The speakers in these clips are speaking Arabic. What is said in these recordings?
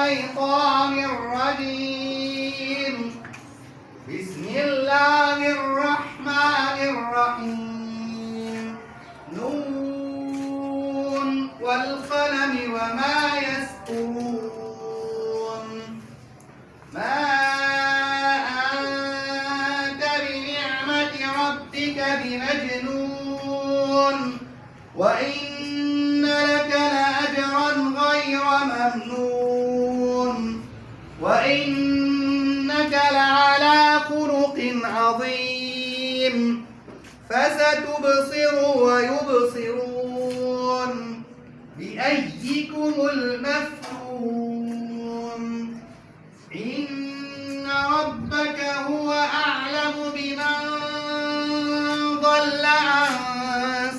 الشيطان الرجيم. بسم الله الرحمن الرحيم. نون والقلم وما يسطرون. ما أنت بنعمة ربك بمجنون وإن لك لأجرا غير ممنون وإنك لعلى خلق عظيم. فستبصر ويبصرون بأيكم المفتون. إن ربك هو أعلم بمن ضل عن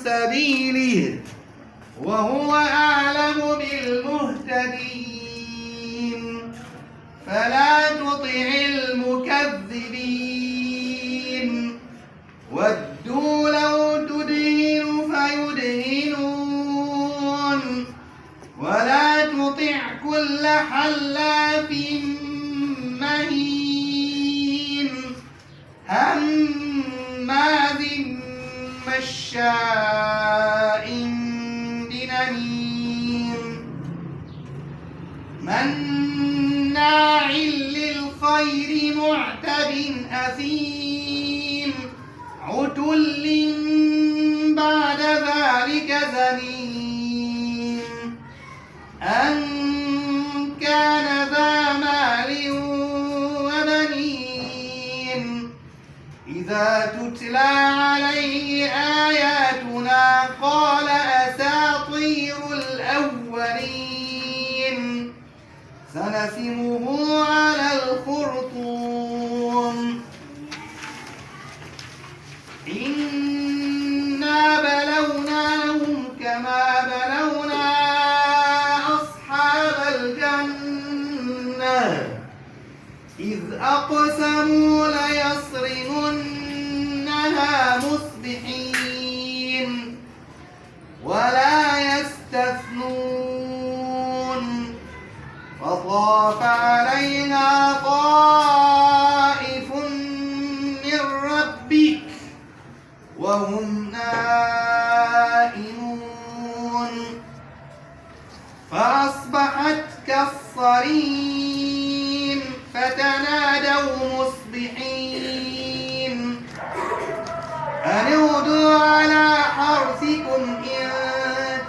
سبيله وهو أعلم بالمهتدين. فلا تطع المكذبين ودوا لو تدهن فيدهنون ولا تطع كل حلاف مهين هماز مشاء بنميم مناع للخير معتد أثيم عتل بعد ذلك زنيم أن كان ذا مال وبنين إذا تتلى عليه آياتنا قال أساطير الأولين سنسمه على الخرطوم. إنا بلوناهم كما بلونا أصحاب الجنة إذ أقسموا ليصرمنها مصبحين ولا يستثنون فطاف عليها طائف من ربك وهم نائمون فأصبحت كالصريم فتنادوا مصبحين أن اغدوا على حرثكم إن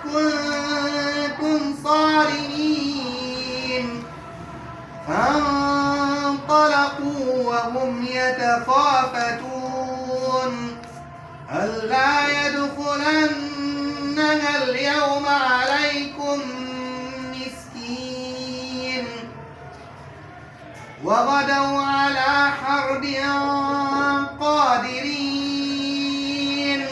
كنتم صارمين. فانطلقوا وهم يتخافتون ألا يدخلنها اليوم عليكم مسكين وغدوا على حرد قادرين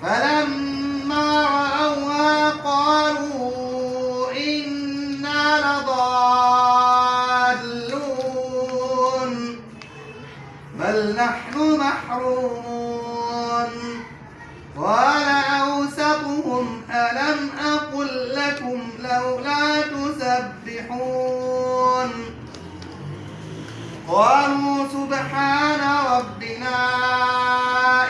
فلما رأوها قالوا إنا لضالون بل نحن محرومون. قال أوسطهم ألم أقل لكم لولا تسبحون قالوا سبحان ربنا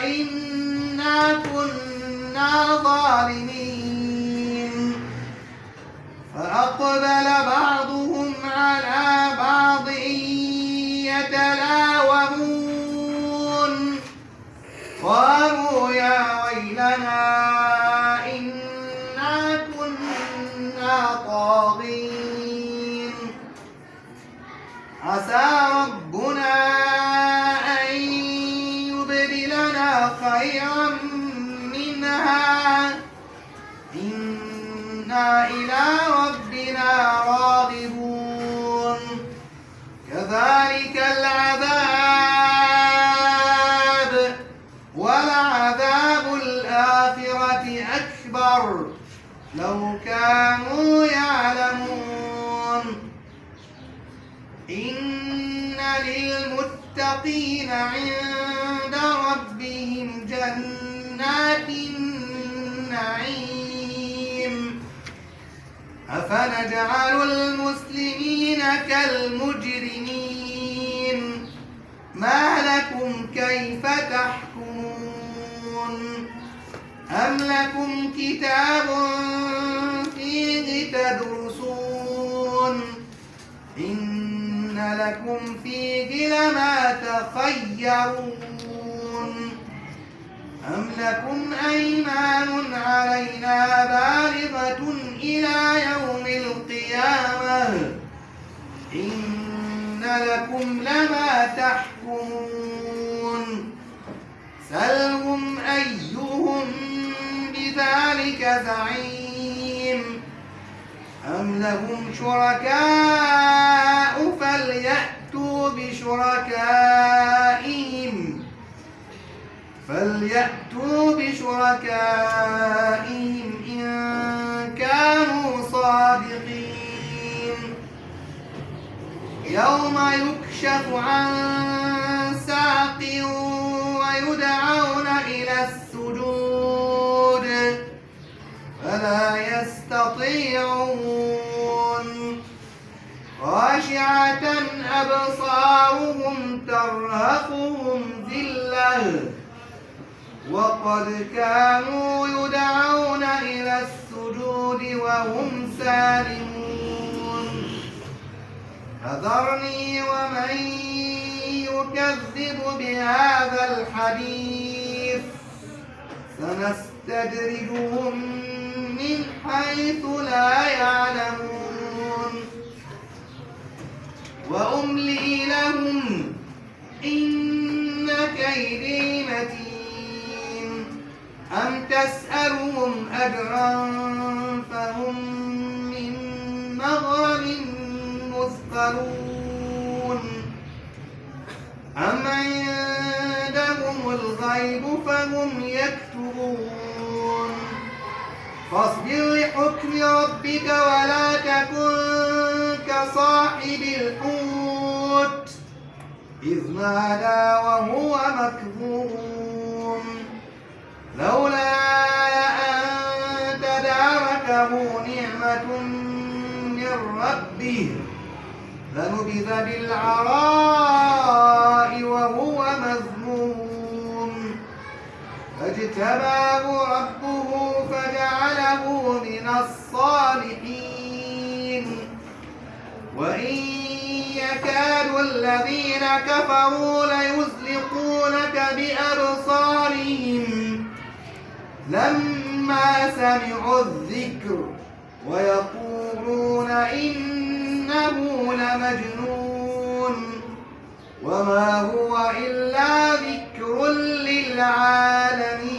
إنا كنا ظالمين. فأقبل بعضهم على بعض يتلاومون قالوا يا ويلنا إنا كنا طاغين عسى ربنا أن يبدلنا خيرا منها إنا إلى ربنا راغبون. كذلك العذاب ولعذاب الآخرة أكبر لو كانوا يعلمون. إن للمتقين عند ربهم جنات النعيم أفنجعل المسلمين كالمجرمين ما لكم كيف تحكمون أم لكم كتاب فيه تدرسون إن لكم فيه لما تخيرون أم لكم أيمان علينا بالغة إلى يوم القيامة إن لكم لما تحكمون سلهم أيهم بذلك زعيم أم لهم شركاء فليأتوا بشركائهم إن كانوا صادقين يوم يكشف عن ساق ويدعون إلى السجود فلا يستطيعون خاشعة أبصارهم ترهقهم ذلة وقد كانوا يدعون إلى السجود وهم سالمون فذرني ومن يكذب بهذا الحديث سنستدرجهم من حيث لا يعلمون وأملي لهم إن كيدي متين أم تسألهم أجرا فهم من مغرم مثقلون أم عندهم الغيب فهم يكتبون فاصبر لحكم ربك ولا تكن كصاحب الحوت إذ نادى وهو مكظوم لولا أن تداركه نعمة من ربه لنبذ بالعراء وهو مذموم فاجتباه ربه فجعله من الصالحين وإن يكاد الذين كفروا ليزلقونك بأبصارهم لما سمعوا الذكر ويقولون إنه لمجنون وما هو إلا ذكر للعالمين